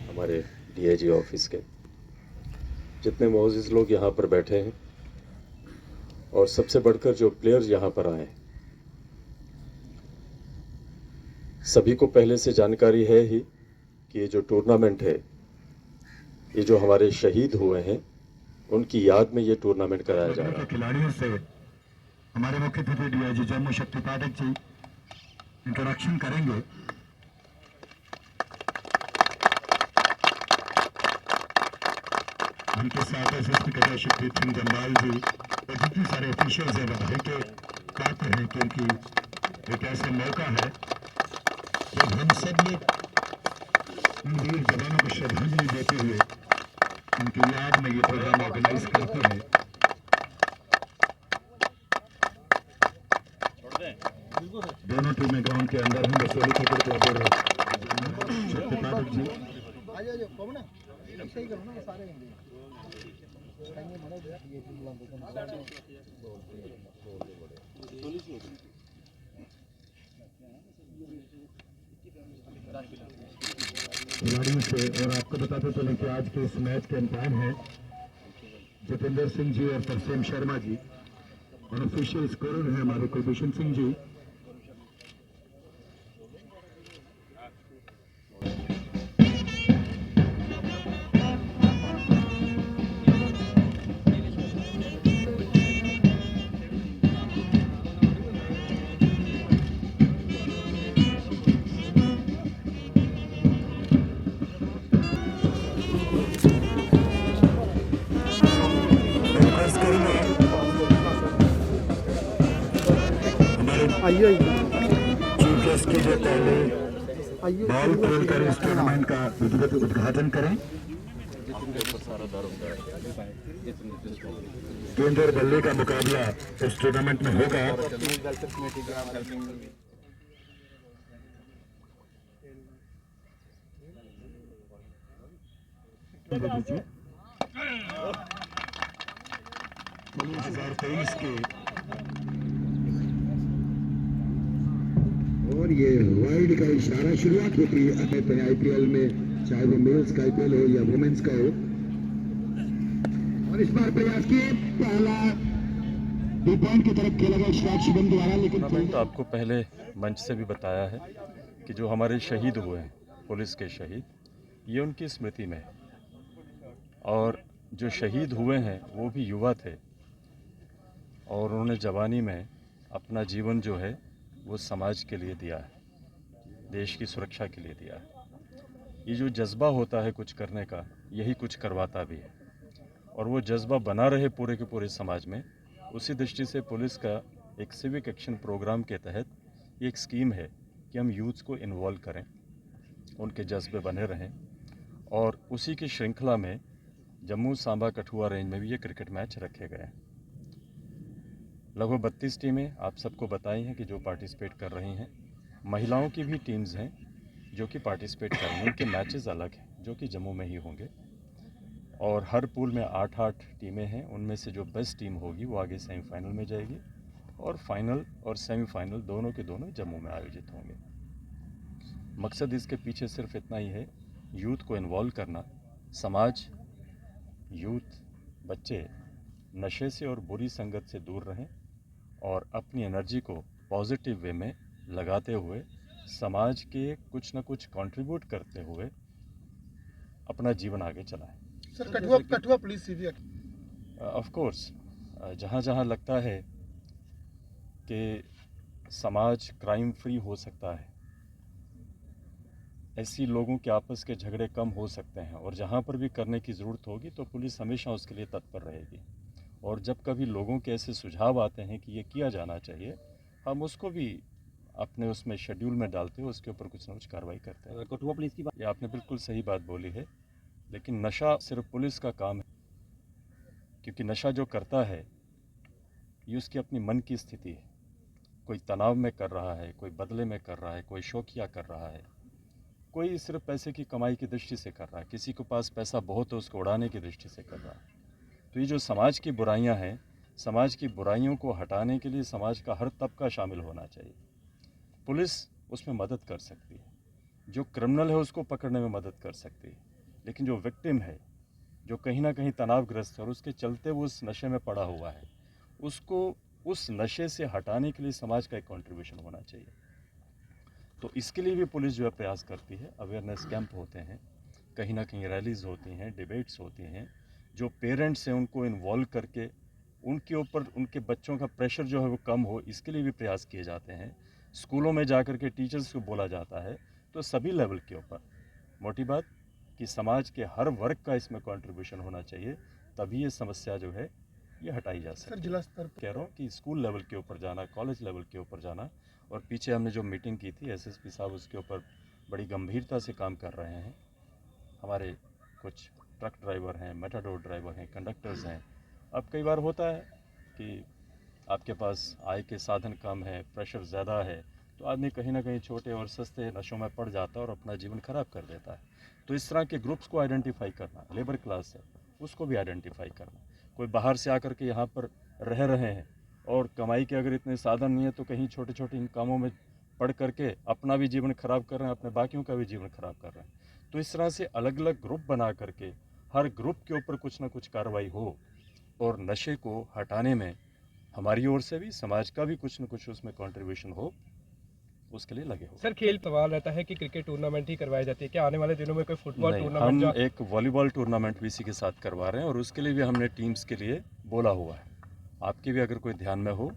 हमारे DIG office के जितने मोअज़्ज़िज़ लोग यहाँ पर बैठे हैं और सबसे बढ़कर जो प्लेयर्स यहाँ पर आए, सभी को पहले से जानकारी है ही कि ये जो टूर्नामेंट है, ये जो हमारे शहीद हुए हैं उनकी याद में ये टूर्नामेंट कराया जा रहा है। खिलाड़ियों से हमारे मुख्य अतिथि डीआईजी जम्मू शक्ति पाठक जी इंट्रोडक्शन करेंगे। उनके साथ एसएसपी कटा शक्ति सिंह जम्बाल जी और जितने सारे ऑफिशियल्स हैं बधाई के पात्र हैं, क्योंकि एक ऐसा मौका है जब हम सब लोग उन वीर जवानों को श्रद्धांजलि देते हुए उनकी याद में ये प्रोग्राम ऑर्गेनाइज करते हैं। दोनों टीमें ग्राउंड के अंदर हैं। बसोली क्रिकेट क्लब और शक्ति पाठक जी खिलाड़ियों से। और आपको बताते चलें कि आज के इस मैच के अंपायर हैं जितेंद्र सिंह जी और तरसेम शर्मा जी, और ऑफिशियल स्कोरर है हमारे कुलभूषण सिंह जी। चीफ गेस्ट के जो पहले बॉल खोलकर इस टूर्नामेंट का विधिवत उद्घाटन करें। गेंद और बल्ले का मुकाबला इस टूर्नामेंट में होगा। के और ये वर्ल्ड का इशारा शुरुआत होती है आईपीएल में, चाहे वो मेल्स का आईपीएल हो या वुमेन्स का हो। और इस बार प्रयास किए पहला डी पॉइंट की तरफ खेला गया शॉट शुभम द्वारा, लेकिन तो आपको पहले मंच से भी बताया है कि जो हमारे शहीद हुए हैं, पुलिस के शहीद, ये उनकी स्मृति में है। और जो शहीद हुए हैं वो भी युवा थे और उन्होंने जवानी में अपना जीवन जो है वो समाज के लिए दिया है, देश की सुरक्षा के लिए दिया है। ये जो जज्बा होता है कुछ करने का, यही कुछ करवाता भी है। और वो जज्बा बना रहे पूरे के पूरे समाज में, उसी दृष्टि से पुलिस का एक सिविक एक्शन प्रोग्राम के तहत ये एक स्कीम है कि हम यूथ्स को इन्वॉल्व करें, उनके जज्बे बने रहें। और उसी की श्रृंखला में जम्मू सांबा कठुआ रेंज में भी ये क्रिकेट मैच रखे गए हैं। लगभग 32 टीमें आप सबको बताई हैं कि जो पार्टिसिपेट कर रही हैं। महिलाओं की भी टीम्स हैं जो कि पार्टिसिपेट कर रही हैं। उनके मैचेस अलग हैं जो कि जम्मू में ही होंगे। और हर पूल में 8-8 टीमें हैं। उनमें से जो बेस्ट टीम होगी वो आगे सेमीफाइनल में जाएगी और फाइनल और सेमीफाइनल दोनों के दोनों जम्मू में आयोजित होंगे। मकसद इसके पीछे सिर्फ इतना ही है, यूथ को इन्वॉल्व करना। समाज, यूथ, बच्चे नशे से और बुरी संगत से दूर रहें और अपनी एनर्जी को पॉजिटिव वे में लगाते हुए समाज के कुछ न कुछ कंट्रीब्यूट करते हुए अपना जीवन आगे चलाएं। Sir, Kathua police Sidhi of course जहाँ जहाँ लगता है कि समाज क्राइम फ्री हो सकता है, ऐसी लोगों के आपस के झगड़े कम हो सकते हैं, और जहाँ पर भी करने की ज़रूरत होगी तो पुलिस हमेशा उसके लिए तत्पर रहेगी। और जब कभी लोगों के ऐसे सुझाव आते हैं कि ये किया जाना चाहिए, हम उसको भी अपने उसमें शेड्यूल में डालते हुए उसके ऊपर कुछ ना कुछ कार्रवाई करते हैं। कठुआ पुलिस की बात, ये आपने बिल्कुल सही बात बोली है, लेकिन नशा सिर्फ पुलिस का काम है, क्योंकि नशा जो करता है ये उसकी अपनी मन की स्थिति है। कोई तनाव में कर रहा है, कोई बदले में कर रहा है, कोई शौकिया कर रहा है, कोई सिर्फ पैसे की कमाई की दृष्टि से कर रहा है, किसी के पास पैसा बहुत है उसको उड़ाने की दृष्टि से कर रहा है। तो ये जो समाज की बुराइयां हैं, समाज की बुराइयों को हटाने के लिए समाज का हर तबका शामिल होना चाहिए। पुलिस उसमें मदद कर सकती है, जो क्रिमिनल है उसको पकड़ने में मदद कर सकती है, लेकिन जो विक्टिम है, जो कहीं ना कहीं तनावग्रस्त है और उसके चलते वो उस नशे में पड़ा हुआ है, उसको उस नशे से हटाने के लिए समाज का एक कंट्रीब्यूशन होना चाहिए। तो इसके लिए भी पुलिस जो है प्रयास करती है। अवेयरनेस कैंप होते हैं, कहीं ना कहीं रैलीज़ होती हैं, डिबेट्स होती हैं, जो पेरेंट्स हैं उनको इन्वॉल्व करके उनके ऊपर उनके बच्चों का प्रेशर जो है वो कम हो, इसके लिए भी प्रयास किए जाते हैं। स्कूलों में जाकर के टीचर्स को बोला जाता है। तो सभी लेवल के ऊपर मोटी बात कि समाज के हर वर्ग का इसमें कंट्रीब्यूशन होना चाहिए, तभी ये समस्या जो है ये हटाई जा सकती है। जिला स्तर पर कह रहा हूँ कि स्कूल लेवल के ऊपर जाना, कॉलेज लेवल के ऊपर जाना, और पीछे हमने जो मीटिंग की थी एसएसपी साहब उसके ऊपर बड़ी गंभीरता से काम कर रहे हैं। हमारे कुछ ट्रक ड्राइवर हैं, मेटाडोर ड्राइवर हैं, कंडक्टर्स हैं। अब कई बार होता है कि आपके पास आय के साधन कम है, प्रेशर ज़्यादा है, तो आदमी कहीं ना कहीं छोटे और सस्ते नशों में पड़ जाता है और अपना जीवन खराब कर देता है। तो इस तरह के ग्रुप्स को आइडेंटिफाई करना, लेबर क्लास है उसको भी आइडेंटिफाई करना। कोई बाहर से आकर के यहाँ पर रह रहे हैं और कमाई के अगर इतने साधन नहीं है तो कहीं छोटे छोटे इन कामों में पढ़ करके अपना भी जीवन खराब कर रहे हैं, अपने बाकियों का भी जीवन खराब कर रहे हैं। तो इस तरह से अलग अलग ग्रुप बना करके हर ग्रुप के ऊपर कुछ ना कुछ कार्रवाई हो, और नशे को हटाने में हमारी ओर से भी, समाज का भी कुछ न कुछ उसमें कंट्रीब्यूशन हो, उसके लिए लगे हो। सर खेल सवाल रहता है कि क्रिकेट टूर्नामेंट ही करवाई जाती है, क्या आने वाले दिनों में कोई फुटबॉल नहीं, टूर्नामेंट हम एक वॉलीबॉल टूर्नामेंट भी इसी के साथ करवा रहे हैं, और उसके लिए भी हमने टीम्स के लिए बोला हुआ है। आपके भी अगर कोई ध्यान में हो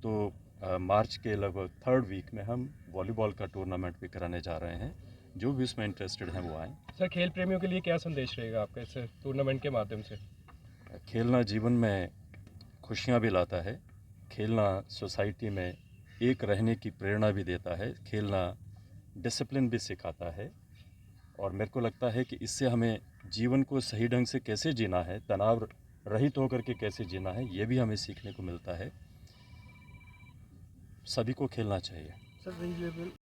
तो मार्च के लगभग 3rd वीक में हम वॉलीबॉल का टूर्नामेंट भी कराने जा रहे हैं। जो भी उसमें इंटरेस्टेड हैं वो आएँ। सर खेल प्रेमियों के लिए क्या संदेश रहेगा आपका इस टूर्नामेंट के माध्यम से? खेलना जीवन में खुशियाँ भी लाता है, खेलना सोसाइटी में एक रहने की प्रेरणा भी देता है, खेलना डिसिप्लिन भी सिखाता है, और मेरे को लगता है कि इससे हमें जीवन को सही ढंग से कैसे जीना है, तनाव रहित होकर के कैसे जीना है, ये भी हमें सीखने को मिलता है। सभी को खेलना चाहिए। सर